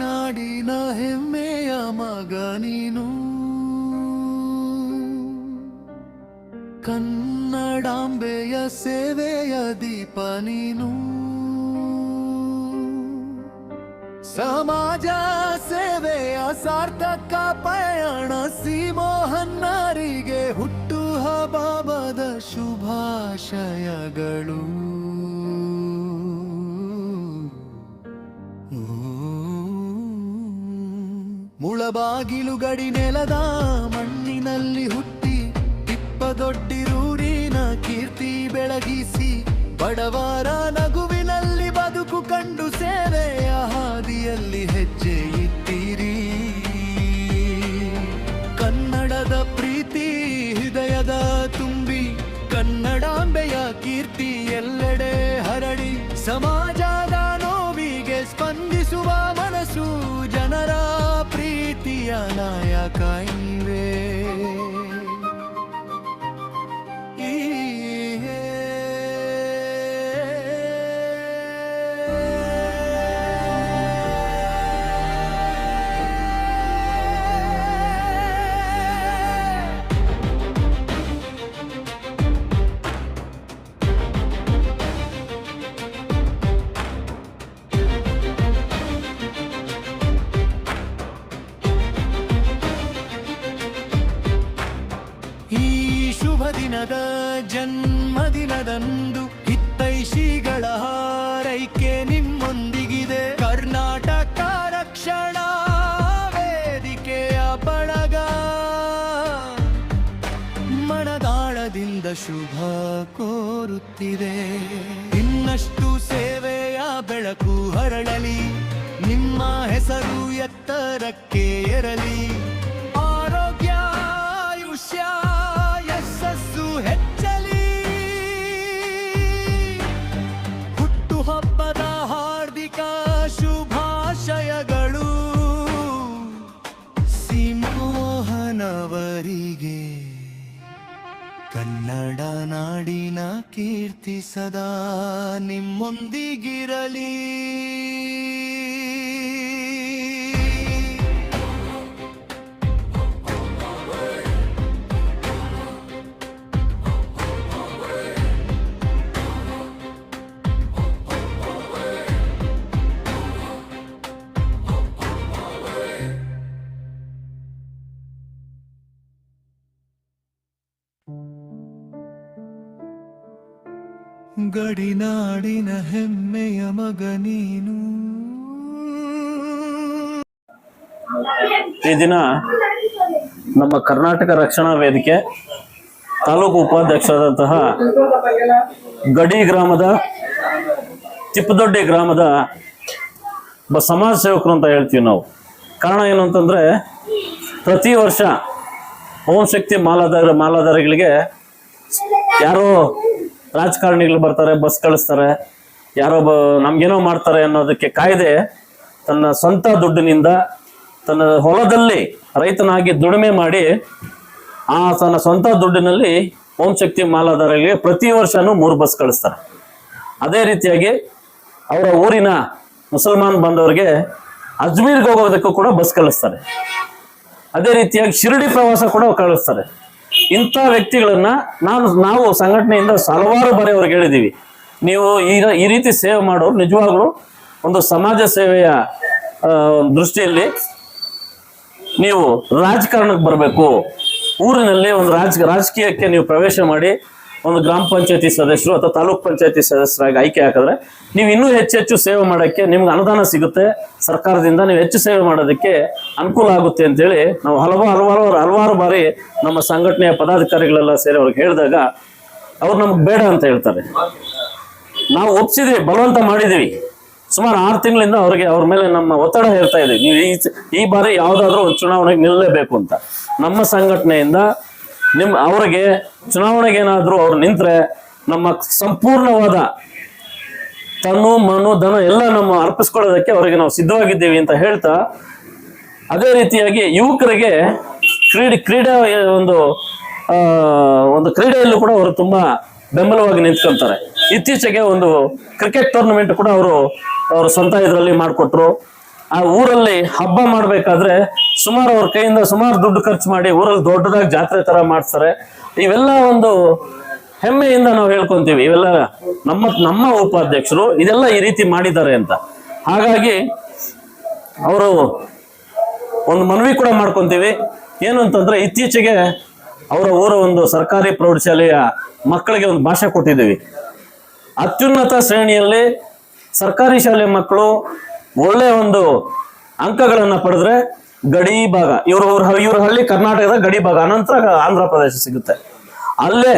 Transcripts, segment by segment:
ನಾಡಿನ ಹೆಮ್ಮೆಯ ಮಗ ನೀನು, ಕನ್ನಡಾಂಬೆಯ ಸೇವೆಯ ದೀಪ ನೀನು, ಸಮಾಜ ಸೇವೆಯ ಸಾರ್ಥಕ ಪಯಣ ಸಿಮೋಹನ್ನರಿಗೆ ಹುಟ್ಟು ಹಬ್ಬದ ಶುಭಾಶಯಗಳು. ಮುಳಬಾಗಿಲು ಗಡಿ ನೆಲದ ಮಣ್ಣಿನಲ್ಲಿ ಹುಟ್ಟಿ ತಿಪ್ಪದೊಡ್ಡಿರೂರಿನ ಕೀರ್ತಿ ಬೆಳಗಿಸಿ, ಬಡವರ ನಗುವಿನಲ್ಲಿ ಬದುಕು ಕಂಡು ಸೇವೆಯ ಹಾದಿಯಲ್ಲಿ ಹೆಜ್ಜೆ ಇತ್ತೀರಿ. ಕನ್ನಡದ ಪ್ರೀತಿ ಹೃದಯದ ತುಂಬಿ, ಕನ್ನಡಾಂಬೆಯ ಕೀರ್ತಿ ಎಲ್ಲೆಡೆ ಹರಡಿ, ಸಮಾಜದ ನೋವಿಗೆ ಸ್ಪಂದಿಸುವ ಮನಸ್ಸು, ಜನರ ಪ್ರೀತಿಯ ನಾಯಕ ನೀವೇ. ದಿನದ ಜನ್ಮದಿನದಂದು ಹಿತೈಷಿಗಳ ಹಾರೈಕೆ ನಿಮ್ಮೊಂದಿಗಿದೆ. ಕರ್ನಾಟಕ ರಕ್ಷಣಾ ವೇದಿಕೆಯ ಬಳಗ ಮನದಾಳದಿಂದ ಶುಭ ಕೋರುತ್ತಿದೆ. ಇನ್ನಷ್ಟು ಸೇವೆಯ ಬೆಳಕು ಹರಳಲಿ, ನಿಮ್ಮ ಹೆಸರು ಎತ್ತರಕ್ಕೆ ಏರಲಿ. ಆರೋಗ್ಯ ಆಯುಷ್ಯ ಹೆಚ್ಚಲಿ, ಹುಟ್ಟು ಹಬ್ಬದ ಹಾರ್ದಿಕ ಶುಭಾಶಯಗಳು ಸಿಮೋಹನವರಿಗೆ. ಕನ್ನಡ ನಾಡಿನ ಕೀರ್ತಿ ಸದಾ ನಿಮ್ಮೊಂದಿಗಿರಲಿ. ಗಡಿನಾಡಿನ ಹೆಮ್ಮೆಯ ಮಗ ನೀನು. ಈ ದಿನ ನಮ್ಮ ಕರ್ನಾಟಕ ರಕ್ಷಣಾ ವೇದಿಕೆ ತಾಲೂಕು ಉಪಾಧ್ಯಕ್ಷರಾದಂತಹ ಗಡಿ ಗ್ರಾಮದ ತಿಪ್ಪದೊಡ್ಡಿ ಗ್ರಾಮದ ಸಮಾಜ ಸೇವಕರು ಅಂತ ಹೇಳ್ತೀವಿ ನಾವು. ಕಾರಣ ಏನು ಅಂತಂದ್ರೆ, ಪ್ರತಿ ವರ್ಷ ಓಂ ಶಕ್ತಿ ಮಾಲಾಧಾರಿಗಳಿಗೆ ಯಾರೋ ರಾಜಕಾರಣಿಗಳು ಬರ್ತಾರೆ, ಬಸ್ ಕಳಿಸ್ತಾರೆ, ಯಾರೋ ನಮ್ಗೇನೋ ಮಾಡ್ತಾರೆ ಅನ್ನೋದಕ್ಕೆ ಕಾಯ್ದೆ ತನ್ನ ಸ್ವಂತ ದುಡ್ಡಿನಿಂದ ತನ್ನ ಹೊಲದಲ್ಲಿ ರೈತನಾಗಿ ದುಡಿಮೆ ಮಾಡಿ ತನ್ನ ಸ್ವಂತ ದುಡ್ಡಿನಲ್ಲಿ ಓಂ ಶಕ್ತಿ ಮಾಲಾಧಾರಿಗಳಿಗೆ ಪ್ರತಿ ವರ್ಷನೂ 3 ಬಸ್ ಕಳಿಸ್ತಾರೆ. ಅದೇ ರೀತಿಯಾಗಿ ಅವರ ಊರಿನ ಮುಸಲ್ಮಾನ್ ಬಂದವರಿಗೆ ಅಜ್ಮೀರ್ಗೆ ಹೋಗೋದಕ್ಕೂ ಕೂಡ ಬಸ್ ಕಳಿಸ್ತಾರೆ. ಅದೇ ರೀತಿಯಾಗಿ ಶಿರಡಿ ಪ್ರವಾಸ ಕೂಡ ಕಳಿಸ್ತಾರೆ. ಇಂಥ ವ್ಯಕ್ತಿಗಳನ್ನ ನಾವು ಸಂಘಟನೆಯಿಂದ ಹಲವಾರು ಬಾರಿ ಅವ್ರಿಗೆ ಹೇಳಿದ್ದೀವಿ, ನೀವು ಈ ರೀತಿ ಸೇವೆ ಮಾಡೋರು ನಿಜವಾಗ್ಲೂ ಒಂದು ಸಮಾಜ ಸೇವೆಯ ದೃಷ್ಟಿಯಲ್ಲಿ ನೀವು ರಾಜಕಾರಣಕ್ಕೆ ಬರಬೇಕು. ಊರಿನಲ್ಲಿ ಒಂದು ರಾಜಕೀಯಕ್ಕೆ ನೀವು ಪ್ರವೇಶ ಮಾಡಿ ಒಂದು ಗ್ರಾಮ ಪಂಚಾಯತಿ ಸದಸ್ಯರು ಅಥವಾ ತಾಲೂಕ್ ಪಂಚಾಯತಿ ಸದಸ್ಯರಾಗಿ ಆಯ್ಕೆ ಹಾಕಿದ್ರೆ ನೀವು ಇನ್ನೂ ಹೆಚ್ಚು ಸೇವೆ ಮಾಡೋಕ್ಕೆ ನಿಮ್ಗೆ ಅನುದಾನ ಸಿಗುತ್ತೆ ಸರ್ಕಾರದಿಂದ. ನೀವು ಹೆಚ್ಚು ಸೇವೆ ಮಾಡೋದಕ್ಕೆ ಅನುಕೂಲ ಆಗುತ್ತೆ ಅಂತೇಳಿ ನಾವು ಹಲವಾರು ಬಾರಿ ನಮ್ಮ ಸಂಘಟನೆಯ ಪದಾಧಿಕಾರಿಗಳೆಲ್ಲ ಸೇರಿ ಅವ್ರಿಗೆ ಹೇಳಿದಾಗ ಅವ್ರು ನಮ್ಗೆ ಬೇಡ ಅಂತ ಹೇಳ್ತಾರೆ. ನಾವು ಒಪ್ಸಿದ್ವಿ, ಬಲವಂತ ಮಾಡಿದ್ದೀವಿ. ಸುಮಾರು 6 ತಿಂಗಳಿಂದ ಅವ್ರ ಮೇಲೆ ನಮ್ಮ ಒತ್ತಡ ಹೇಳ್ತಾ ಇದ್ದೀವಿ, ನೀವು ಈ ಬಾರಿ ಯಾವುದಾದ್ರೂ ಒಂದು ಚುನಾವಣೆಗೆ ನಿಲ್ಲಲೇಬೇಕು ಅಂತ. ನಮ್ಮ ಸಂಘಟನೆಯಿಂದ ಅವರಿಗೆ ಚುನಾವಣೆಗೆ ಏನಾದರೂ ಅವ್ರು ನಿಂತರೆ ನಮ್ಮ ಸಂಪೂರ್ಣವಾದ ತನು ಮನು ಧನ ಎಲ್ಲ ನಮ್ಮ ಅರ್ಪಿಸ್ಕೊಳ್ಳೋದಕ್ಕೆ ಅವರಿಗೆ ನಾವು ಸಿದ್ಧವಾಗಿದ್ದೀವಿ ಅಂತ ಹೇಳ್ತಾ, ಅದೇ ರೀತಿಯಾಗಿ ಯುವಕರಿಗೆ ಕ್ರೀಡಾ ಒಂದು ಕ್ರೀಡೆಯಲ್ಲೂ ಕೂಡ ಅವರು ತುಂಬಾ ಬೆಂಬಲವಾಗಿ ನಿಂತ್ಕೊಳ್ತಾರೆ. ಇತ್ತೀಚೆಗೆ ಒಂದು ಕ್ರಿಕೆಟ್ ಟೂರ್ನಮೆಂಟ್ ಕೂಡ ಅವರು ಸ್ವಂತ ಇದರಲ್ಲಿ ಮಾಡಿಕೊಟ್ರು. ಆ ಊರಲ್ಲಿ ಹಬ್ಬ ಮಾಡ್ಬೇಕಾದ್ರೆ ಸುಮಾರು ಅವ್ರ ಕೈಯಿಂದ ಸುಮಾರು ದುಡ್ಡು ಖರ್ಚು ಮಾಡಿ ಊರಲ್ಲಿ ದೊಡ್ಡದಾಗಿ ಜಾತ್ರೆ ತರ ಮಾಡ್ತಾರೆ. ಇವೆಲ್ಲ ಒಂದು ಹೆಮ್ಮೆಯಿಂದ ನಾವು ಹೇಳ್ಕೊಂತೀವಿ, ಇವೆಲ್ಲ ನಮ್ಮ ಉಪಾಧ್ಯಕ್ಷರು ಇದೆಲ್ಲ ಈ ರೀತಿ ಮಾಡಿದ್ದಾರೆ ಅಂತ. ಹಾಗಾಗಿ ಅವರು ಒಂದು ಮನವಿ ಕೂಡ ಮಾಡ್ಕೊಂತೀವಿ. ಏನು ಅಂತಂದ್ರೆ, ಇತ್ತೀಚೆಗೆ ಅವರ ಊರ ಒಂದು ಸರ್ಕಾರಿ ಪ್ರೌಢಶಾಲೆಯ ಮಕ್ಕಳಿಗೆ ಒಂದು ಭಾಷೆ ಕೊಟ್ಟಿದ್ದೀವಿ. ಅತ್ಯುನ್ನತ ಶ್ರೇಣಿಯಲ್ಲಿ ಸರ್ಕಾರಿ ಶಾಲೆ ಮಕ್ಕಳು ಒಳ್ಳೆ ಒಂದು ಅಂಕಗಳನ್ನ ಪಡೆದ್ರೆ ಗಡಿ ಭಾಗ, ಇವ್ರ ಹಳ್ಳಿ ಕರ್ನಾಟಕದ ಗಡಿ ಭಾಗ, ಅನಂತರ ಆಂಧ್ರ ಪ್ರದೇಶ ಸಿಗುತ್ತೆ. ಅಲ್ಲೇ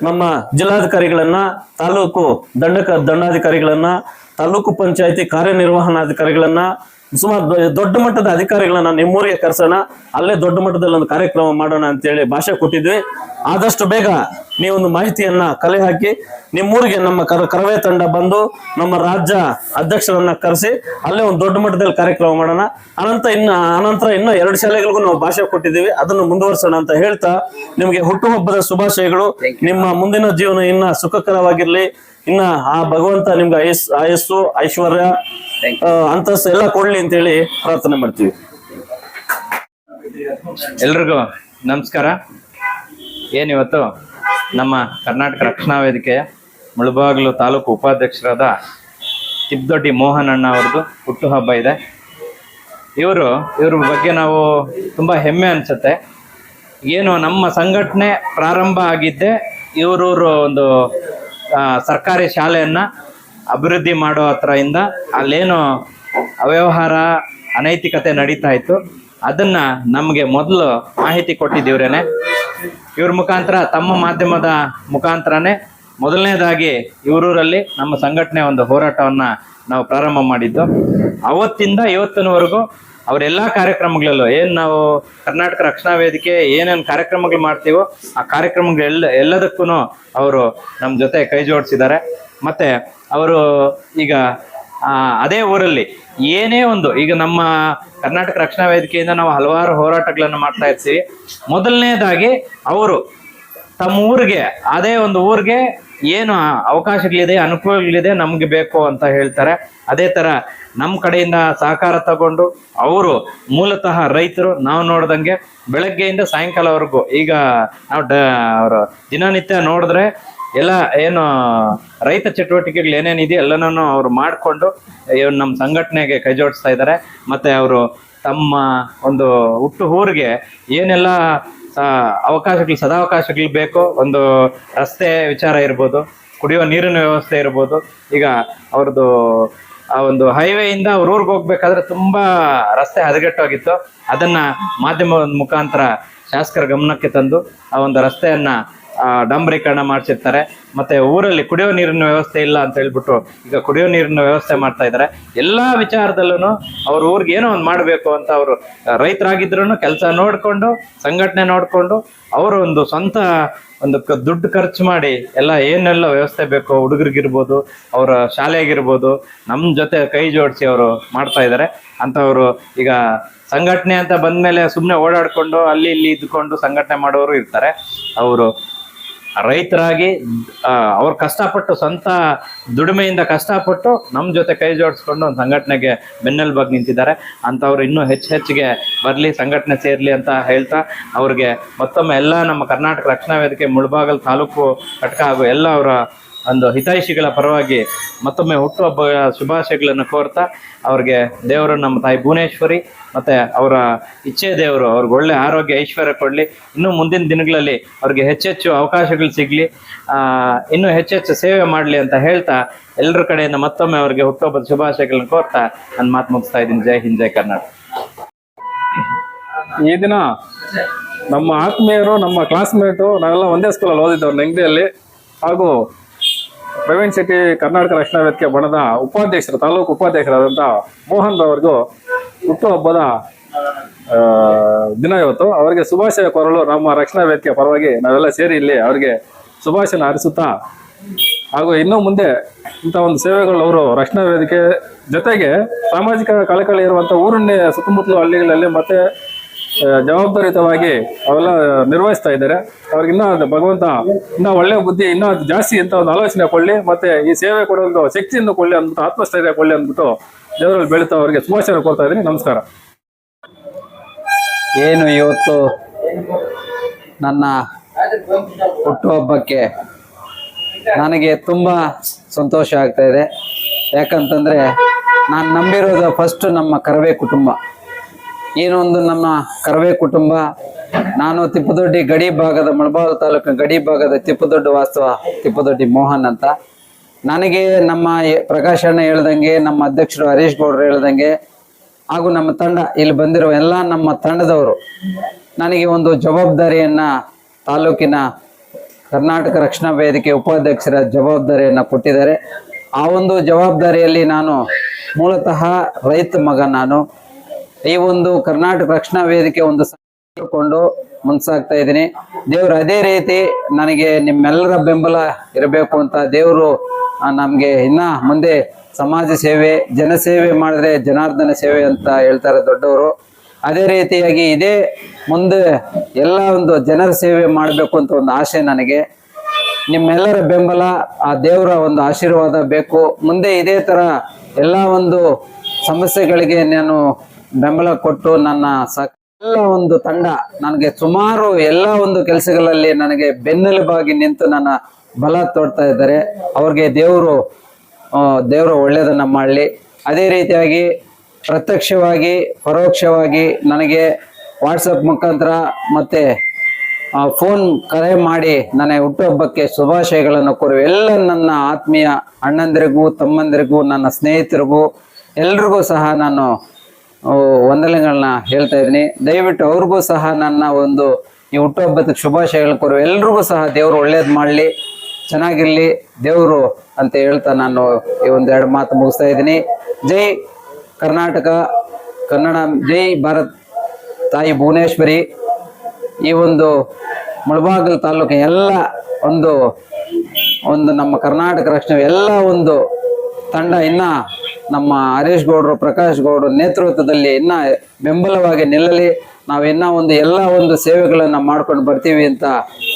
ನಮ್ಮ ಜಿಲ್ಲಾಧಿಕಾರಿಗಳನ್ನ, ತಾಲೂಕು ದಂಡಾಧಿಕಾರಿಗಳನ್ನ, ತಾಲೂಕು ಪಂಚಾಯತಿ ಕಾರ್ಯನಿರ್ವಹಣಾಧಿಕಾರಿಗಳನ್ನ, ಸುಮಾರು ದೊಡ್ಡ ಮಟ್ಟದ ಅಧಿಕಾರಿಗಳನ್ನ ನಿಮ್ಮೂರಿಗೆ ಕರ್ಸೋಣ, ಅಲ್ಲೇ ದೊಡ್ಡ ಮಟ್ಟದಲ್ಲಿ ಒಂದು ಕಾರ್ಯಕ್ರಮ ಮಾಡೋಣ ಅಂತೇಳಿ ಭಾಷೆ ಕೊಟ್ಟಿದ್ವಿ. ಆದಷ್ಟು ಬೇಗ ನೀವೊಂದು ಮಾಹಿತಿಯನ್ನ ಕಲೆ ಹಾಕಿ ನಿಮ್ಮೂರಿಗೆ ನಮ್ಮ ಕರವೇ ತಂಡ ಬಂದು ನಮ್ಮ ರಾಜ್ಯ ಅಧ್ಯಕ್ಷರನ್ನ ಕರೆಸಿ ಅಲ್ಲೇ ಒಂದು ದೊಡ್ಡ ಮಟ್ಟದಲ್ಲಿ ಕಾರ್ಯಕ್ರಮ ಮಾಡೋಣ. ಅನಂತರ ಇನ್ನ 2 ಶಾಲೆಗಳಿಗೂ ನಾವು ಭಾಷೆ ಕೊಟ್ಟಿದ್ದೀವಿ, ಅದನ್ನು ಮುಂದುವರ್ಸೋಣ ಅಂತ ಹೇಳ್ತಾ ನಿಮಗೆ ಹುಟ್ಟುಹಬ್ಬದ ಶುಭಾಶಯಗಳು. ನಿಮ್ಮ ಮುಂದಿನ ಜೀವನ ಇನ್ನ ಸುಖಕರವಾಗಿರ್ಲಿ. ಇನ್ನ ಆ ಭಗವಂತ ನಿಮ್ಗೆ ಆಯಸ್ಸು ಐಶ್ವರ್ಯ ಅಂತಸ್ತು ಎಲ್ಲ ಕೊಡ್ಲಿ ಅಂತೇಳಿ ಪ್ರಾರ್ಥನೆ ಮಾಡ್ತೀವಿ. ಎಲ್ರಿಗೂ ನಮಸ್ಕಾರ. ಏನಿವತ್ತು ನಮ್ಮ ಕರ್ನಾಟಕ ರಕ್ಷಣಾ ವೇದಿಕೆಯ ಮುಳಬಾಗಿಲು ತಾಲೂಕು ಉಪಾಧ್ಯಕ್ಷರಾದ ತಿಪ್ಪದೊಡ್ಡಿ ಮೋಹನ್ ಅಣ್ಣ ಅವ್ರದ್ದು ಹುಟ್ಟುಹಬ್ಬ ಇದೆ. ಇವ್ರ ಬಗ್ಗೆ ನಾವು ತುಂಬ ಹೆಮ್ಮೆ ಅನಿಸುತ್ತೆ. ಏನು ನಮ್ಮ ಸಂಘಟನೆ ಪ್ರಾರಂಭ ಆಗಿದ್ದೆ ಇವರೂರು ಒಂದು ಸರ್ಕಾರಿ ಶಾಲೆಯನ್ನು ಅಭಿವೃದ್ಧಿ ಮಾಡೋ ಹತ್ರದಿಂದ ಅಲ್ಲೇನು ಅವ್ಯವಹಾರ ಅನೈತಿಕತೆ ನಡೀತಾ ಇತ್ತು ಅದನ್ನ ನಮಗೆ ಮೊದಲು ಮಾಹಿತಿ ಕೊಟ್ಟಿದ್ದೀವ್ರೇನೆ. ಇವ್ರ ಮುಖಾಂತರ, ತಮ್ಮ ಮಾಧ್ಯಮದ ಮುಖಾಂತರನೇ ಮೊದಲನೇದಾಗಿ ಇವರೂರಲ್ಲಿ ನಮ್ಮ ಸಂಘಟನೆ ಒಂದು ಹೋರಾಟವನ್ನು ನಾವು ಪ್ರಾರಂಭ ಮಾಡಿದ್ದು. ಅವತ್ತಿಂದ ಇವತ್ತಿನವರೆಗೂ ಅವರೆಲ್ಲ ಕಾರ್ಯಕ್ರಮಗಳಲ್ಲೂ ಏನು ನಾವು ಕರ್ನಾಟಕ ರಕ್ಷಣಾ ವೇದಿಕೆ ಏನೇನು ಕಾರ್ಯಕ್ರಮಗಳು ಮಾಡ್ತೀವೋ ಆ ಕಾರ್ಯಕ್ರಮಗಳು ಎಲ್ಲದಕ್ಕೂ ಅವರು ನಮ್ಮ ಜೊತೆ ಕೈ ಜೋಡಿಸಿದ್ದಾರೆ. ಮತ್ತು ಅವರು ಈಗ ಅದೇ ಊರಲ್ಲಿ ಏನೇ ಒಂದು, ಈಗ ನಮ್ಮ ಕರ್ನಾಟಕ ರಕ್ಷಣಾ ವೇದಿಕೆಯಿಂದ ನಾವು ಹಲವಾರು ಹೋರಾಟಗಳನ್ನು ಮಾಡ್ತಾ ಇರ್ತೀವಿ. ಮೊದಲನೇದಾಗಿ ಅವರು ತಮ್ಮ ಊರಿಗೆ, ಅದೇ ಒಂದು ಊರಿಗೆ ಏನು ಅವಕಾಶಗಳಿದೆ, ಅನುಕೂಲಗಳಿದೆ, ನಮ್ಗೆ ಬೇಕು ಅಂತ ಹೇಳ್ತಾರೆ. ಅದೇ ಥರ ನಮ್ಮ ಕಡೆಯಿಂದ ಸಹಕಾರ ತಗೊಂಡು, ಅವರು ಮೂಲತಃ ರೈತರು, ನಾವು ನೋಡ್ದಂಗೆ ಬೆಳಗ್ಗೆಯಿಂದ ಸಾಯಂಕಾಲವರೆಗೂ, ಈಗ ನಾವು ಅವರು ದಿನನಿತ್ಯ ನೋಡಿದ್ರೆ ಎಲ್ಲ ಏನು ರೈತ ಚಟುವಟಿಕೆಗಳು ಏನೇನಿದೆ ಎಲ್ಲನೂ ಅವ್ರು ಮಾಡಿಕೊಂಡು ನಮ್ಮ ಸಂಘಟನೆಗೆ ಕೈ ಜೋಡಿಸ್ತಾ ಇದ್ದಾರೆ. ಮತ್ತು ಅವರು ತಮ್ಮ ಒಂದು ಹುಟ್ಟು ಊರಿಗೆ ಏನೆಲ್ಲ ಅವಕಾಶಗಳು, ಸದಾವಕಾಶಗಳು ಬೇಕೋ, ಒಂದು ರಸ್ತೆ ವಿಚಾರ ಇರ್ಬೋದು, ಕುಡಿಯುವ ನೀರಿನ ವ್ಯವಸ್ಥೆ ಇರ್ಬೋದು. ಈಗ ಅವ್ರದ್ದು ಆ ಒಂದು ಹೈವೇಯಿಂದ ಅವ್ರ ಊರಿಗೆ ಹೋಗ್ಬೇಕಾದ್ರೆ ತುಂಬ ರಸ್ತೆ ಹದಗೆಟ್ಟೋಗಿತ್ತು. ಅದನ್ನು ಮಾಧ್ಯಮದ ಮುಖಾಂತರ ಶಾಸಕರ ಗಮನಕ್ಕೆ ತಂದು ಆ ಒಂದು ರಸ್ತೆಯನ್ನು ಡಾಂಬರೀಕರಣ ಮಾಡಿಸಿರ್ತಾರೆ. ಮತ್ತು ಊರಲ್ಲಿ ಕುಡಿಯೋ ನೀರಿನ ವ್ಯವಸ್ಥೆ ಇಲ್ಲ ಅಂತ ಹೇಳ್ಬಿಟ್ಟು ಈಗ ಕುಡಿಯೋ ನೀರಿನ ವ್ಯವಸ್ಥೆ ಮಾಡ್ತಾ ಇದ್ದಾರೆ. ಎಲ್ಲ ವಿಚಾರದಲ್ಲೂ ಅವ್ರ ಊರಿಗೆ ಏನೋ ಒಂದು ಮಾಡಬೇಕು ಅಂತ ಅವರು ರೈತರಾಗಿದ್ರು ಕೆಲಸ ನೋಡಿಕೊಂಡು, ಸಂಘಟನೆ ನೋಡಿಕೊಂಡು, ಅವರು ಒಂದು ಸ್ವಂತ ಒಂದು ದುಡ್ಡು ಖರ್ಚು ಮಾಡಿ ಎಲ್ಲ ಏನೆಲ್ಲ ವ್ಯವಸ್ಥೆ ಬೇಕೋ, ಹುಡುಗರಿಗಿರ್ಬೋದು, ಅವರ ಶಾಲೆಗಿರ್ಬೋದು, ನಮ್ಮ ಜೊತೆ ಕೈ ಜೋಡಿಸಿ ಅವರು ಮಾಡ್ತಾ ಇದ್ದಾರೆ. ಅಂಥವರು ಈಗ ಸಂಘಟನೆ ಅಂತ ಬಂದಮೇಲೆ ಸುಮ್ಮನೆ ಓಡಾಡಿಕೊಂಡು ಅಲ್ಲಿ ಇಲ್ಲಿ ಇದ್ಕೊಂಡು ಸಂಘಟನೆ ಮಾಡೋರು ಇರ್ತಾರೆ. ಅವರು ರೈತರಾಗಿ ಅವ್ರು ಕಷ್ಟಪಟ್ಟು, ಸ್ವಂತ ದುಡಿಮೆಯಿಂದ ಕಷ್ಟಪಟ್ಟು ನಮ್ಮ ಜೊತೆ ಕೈ ಜೋಡಿಸ್ಕೊಂಡು ಒಂದು ಸಂಘಟನೆಗೆ ಬೆನ್ನೆಲುಬಾಗಿ ನಿಂತಿದ್ದಾರೆ. ಅಂಥವ್ರು ಇನ್ನೂ ಹೆಚ್ಚಿಗೆ ಬರಲಿ, ಸಂಘಟನೆ ಸೇರಲಿ ಅಂತ ಹೇಳ್ತಾ ಅವ್ರಿಗೆ ಮತ್ತೊಮ್ಮೆ ಎಲ್ಲ ನಮ್ಮ ಕರ್ನಾಟಕ ರಕ್ಷಣಾ ವೇದಿಕೆ ಮುಳಬಾಗಿಲು ತಾಲೂಕು ಘಟಕ ಹಾಗೂ ಎಲ್ಲ ಅವರ ಒಂದು ಹಿತೈಷಿಗಳ ಪರವಾಗಿ ಮತ್ತೊಮ್ಮೆ ಹುಟ್ಟುಹಬ್ಬ ಶುಭಾಶಯಗಳನ್ನು ಕೋರ್ತಾ, ಅವ್ರಿಗೆ ದೇವರು ನಮ್ಮ ತಾಯಿ ಭುವನೇಶ್ವರಿ ಮತ್ತು ಅವರ ಇಚ್ಛೆ ದೇವರು ಅವ್ರಿಗೆ ಒಳ್ಳೆ ಆರೋಗ್ಯ ಐಶ್ವರ್ಯ ಕೊಡಲಿ. ಇನ್ನೂ ಮುಂದಿನ ದಿನಗಳಲ್ಲಿ ಅವ್ರಿಗೆ ಹೆಚ್ಚೆಚ್ಚು ಅವಕಾಶಗಳು ಸಿಗಲಿ, ಇನ್ನೂ ಹೆಚ್ಚೆಚ್ಚು ಸೇವೆ ಮಾಡಲಿ ಅಂತ ಹೇಳ್ತಾ ಎಲ್ಲರ ಕಡೆಯಿಂದ ಮತ್ತೊಮ್ಮೆ ಅವ್ರಿಗೆ ಹುಟ್ಟುಹಬ್ಬದ ಶುಭಾಶಯಗಳನ್ನು ಕೋರ್ತಾ ನಾನು ಮಾತು ಮುಗಿಸ್ತಾ ಇದ್ದೀನಿ. ಜೈ ಹಿಂದ್, ಜೈ ಕರ್ನಾಟಕ. ಈ ದಿನ ನಮ್ಮ ಆತ್ಮೀಯರು, ನಮ್ಮ ಕ್ಲಾಸ್ಮೇಟು, ನಾವೆಲ್ಲ ಒಂದೇ ಸ್ಕೂಲಲ್ಲಿ ಓದಿದ್ದವ್ರು ನೆಂಗಡಿಯಲ್ಲಿ, ಹಾಗೂ ಪ್ರವೀಣ್ ಶೆಟ್ಟಿ ಕರ್ನಾಟಕ ರಕ್ಷಣಾ ವೇದಿಕೆ ಬಣದ ಉಪಾಧ್ಯಕ್ಷರು, ತಾಲೂಕು ಉಪಾಧ್ಯಕ್ಷರಾದಂಥ ಮೋಹನ್ ರವರಿಗೂ ಹುಟ್ಟುಹಬ್ಬದ ದಿನ ಇವತ್ತು. ಅವರಿಗೆ ಶುಭಾಶಯ ಕೋರಲು ನಮ್ಮ ರಕ್ಷಣಾ ವೇದಿಕೆ ಪರವಾಗಿ ನಾವೆಲ್ಲ ಸೇರಿ ಇಲ್ಲಿ ಅವರಿಗೆ ಶುಭಾಶಯನ ಹಾರಿಸುತ್ತಾ, ಹಾಗೂ ಇನ್ನೂ ಮುಂದೆ ಇಂಥ ಒಂದು ಸೇವೆಗಳು ಅವರು ರಕ್ಷಣಾ ವೇದಿಕೆ ಜೊತೆಗೆ ಸಾಮಾಜಿಕ ಕಳಕಳಿ ಇರುವಂಥ ಊರಿನ ಸುತ್ತಮುತ್ತಲು ಹಳ್ಳಿಗಳಲ್ಲಿ ಮತ್ತೆ ಜವಾಬ್ದಾರಿಯುತವಾಗಿ ಅವೆಲ್ಲ ನಿರ್ವಹಿಸ್ತಾ ಇದ್ದಾರೆ. ಅವ್ರಿಗಿನ್ನ ಭಗವಂತ ಇನ್ನೂ ಒಳ್ಳೆಯ ಬುದ್ಧಿ, ಇನ್ನೂ ಜಾಸ್ತಿ ಅಂತ ಒಂದು ಆಲೋಚನೆ ಕೊಡಲಿ, ಮತ್ತು ಈ ಸೇವೆ ಕೊಡೋದು ಶಕ್ತಿಯನ್ನು ಕೊಡಲಿ ಅಂದ್ಬಿಟ್ಟು, ಆತ್ಮಸ್ಥೈರ್ಯ ಕೊಡಲಿ ಅಂದ್ಬಿಟ್ಟು ದೇವರಲ್ಲಿ ಬೆಳೀತಾ ಅವರಿಗೆ ಶುಭಾಶಯ ಕೊಡ್ತಾ ಇದ್ದೀನಿ. ನಮಸ್ಕಾರ. ಏನು ಇವತ್ತು ನನ್ನ ಹುಟ್ಟುಹಬ್ಬಕ್ಕೆ ನನಗೆ ತುಂಬ ಸಂತೋಷ ಆಗ್ತಾ ಇದೆ. ಯಾಕಂತಂದರೆ ನಾನು ನಂಬಿರೋದು ಫಸ್ಟ್ ನಮ್ಮ ಕರವೇ ಕುಟುಂಬ. ಏನೊಂದು ನಮ್ಮ ಕರವೇ ಕುಟುಂಬ, ನಾನು ತಿಪ್ಪದೊಡ್ಡಿ ಗಡಿ ಭಾಗದ ಮುಳಬಾಗಿಲು ತಾಲೂಕಿನ ಗಡಿ ಭಾಗದ ತಿಪ್ಪದೊಡ್ಡಿ ವಾಸ್ತವ ತಿಪ್ಪದೊಡ್ಡಿ ಮೋಹನ್ ಅಂತ. ನನಗೆ ನಮ್ಮ ಪ್ರಕಾಶ್ ಅಣ್ಣ ಹೇಳ್ದಂಗೆ, ನಮ್ಮ ಅಧ್ಯಕ್ಷರು ಹರೀಶ್ ಗೌಡ್ರು ಹೇಳ್ದಂಗೆ, ಹಾಗೂ ನಮ್ಮ ತಂಡ ಇಲ್ಲಿ ಬಂದಿರೋ ಎಲ್ಲ ನಮ್ಮ ತಂಡದವರು ನನಗೆ ಒಂದು ಜವಾಬ್ದಾರಿಯನ್ನು, ತಾಲೂಕಿನ ಕರ್ನಾಟಕ ರಕ್ಷಣಾ ವೇದಿಕೆ ಉಪಾಧ್ಯಕ್ಷರ ಜವಾಬ್ದಾರಿಯನ್ನು ಕೊಟ್ಟಿದ್ದಾರೆ. ಆ ಒಂದು ಜವಾಬ್ದಾರಿಯಲ್ಲಿ ನಾನು ಮೂಲತಃ ರೈತ ಮಗ. ನಾನು ಈ ಒಂದು ಕರ್ನಾಟಕ ರಕ್ಷಣಾ ವೇದಿಕೆ ಒಂದು ಕೊಂಡು ಮುಂಸಾಗ್ತಾ ಇದ್ದೀನಿ. ದೇವರು ಅದೇ ರೀತಿ ನನಗೆ ನಿಮ್ಮೆಲ್ಲರ ಬೆಂಬಲ ಇರಬೇಕು ಅಂತ ದೇವರು ನಮಗೆ ಇನ್ನ ಮುಂದೆ ಸಮಾಜ ಸೇವೆ, ಜನಸೇವೆ ಮಾಡಿದ್ರೆ ಜನಾರ್ದನ ಸೇವೆ ಅಂತ ಹೇಳ್ತಾರೆ ದೊಡ್ಡವರು. ಅದೇ ರೀತಿಯಾಗಿ ಇದೇ ಮುಂದೆ ಎಲ್ಲ ಒಂದು ಜನರ ಸೇವೆ ಮಾಡಬೇಕು ಅಂತ ಒಂದು ಆಸೆ ನನಗೆ. ನಿಮ್ಮೆಲ್ಲರ ಬೆಂಬಲ, ಆ ದೇವರ ಒಂದು ಆಶೀರ್ವಾದ ಬೇಕು. ಮುಂದೆ ಇದೇ ಥರ ಎಲ್ಲ ಒಂದು ಸಮಸ್ಯೆಗಳಿಗೆ ನಾನು ಬೆಂಬಲ ಕೊಟ್ಟು ನನ್ನ ಎಲ್ಲ ಒಂದು ತಂಡ ನನಗೆ ಸುಮಾರು ಎಲ್ಲ ಒಂದು ಕೆಲಸಗಳಲ್ಲಿ ನನಗೆ ಬೆನ್ನೆಲುಬಾಗಿ ನಿಂತು ನನ್ನ ಬಲ ತೋಡ್ತಾ ಇದ್ದಾರೆ. ಅವ್ರಿಗೆ ದೇವರು ಒಳ್ಳೆಯದನ್ನು ಮಾಡಲಿ. ಅದೇ ರೀತಿಯಾಗಿ ಪ್ರತ್ಯಕ್ಷವಾಗಿ ಪರೋಕ್ಷವಾಗಿ ನನಗೆ ವಾಟ್ಸಪ್ ಮುಖಾಂತರ ಮತ್ತು ಫೋನ್ ಕರೆ ಮಾಡಿ ನನ್ನ ಹುಟ್ಟುಹಬ್ಬಕ್ಕೆ ಶುಭಾಶಯಗಳನ್ನು ಕೋರುವ ಎಲ್ಲ ನನ್ನ ಆತ್ಮೀಯ ಅಣ್ಣಂದಿರಿಗೂ, ತಮ್ಮಂದಿರಿಗೂ, ನನ್ನ ಸ್ನೇಹಿತರಿಗೂ ಎಲ್ರಿಗೂ ಸಹ ನಾನು ವಂದನೆಗಳನ್ನ ಹೇಳ್ತಾ ಇದ್ದೀನಿ. ದಯವಿಟ್ಟು ಅವ್ರಿಗೂ ಸಹ ನನ್ನ ಒಂದು ಈ ಹುಟ್ಟುಹಬ್ಬದ ಶುಭಾಶಯಗಳನ್ನು ಕೋರುವ ಎಲ್ರಿಗೂ ಸಹ ದೇವರು ಒಳ್ಳೇದು ಮಾಡಲಿ, ಚೆನ್ನಾಗಿರಲಿ ದೇವರು ಅಂತ ಹೇಳ್ತಾ ನಾನು ಈ ಒಂದೆರಡು ಮಾತು ಮುಗಿಸ್ತಾ ಇದ್ದೀನಿ. ಜೈ ಕರ್ನಾಟಕ, ಕನ್ನಡ, ಜೈ ಭಾರತ್ ತಾಯಿ ಭುವನೇಶ್ವರಿ. ಈ ಒಂದು ಮುಳಬಾಗಿಲು ತಾಲೂಕು ಎಲ್ಲ ಒಂದು ನಮ್ಮ ಕರ್ನಾಟಕ ರಕ್ಷಣೆ ಎಲ್ಲ ಒಂದು ತಂಡ ಇನ್ನ ನಮ್ಮ ಹರೀಶ್ ಗೌಡ್ರು, ಪ್ರಕಾಶ್ ಗೌಡ್ರು ನೇತೃತ್ವದಲ್ಲಿ ಇನ್ನ ಬೆಂಬಲವಾಗಿ ನಿಲ್ಲಲಿ. ನಾವಿನ್ನ ಎಲ್ಲ ಒಂದು ಸೇವೆಗಳನ್ನು ಮಾಡ್ಕೊಂಡು ಬರ್ತೀವಿ ಅಂತ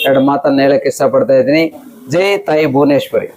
ಎರಡು ಮಾತನ್ನು ಹೇಳಕ್ಕೆ ಇಷ್ಟಪಡ್ತಾ ಇದ್ದೀನಿ. ಜೈ ತಾಯಿ ಭುವನೇಶ್ವರಿ.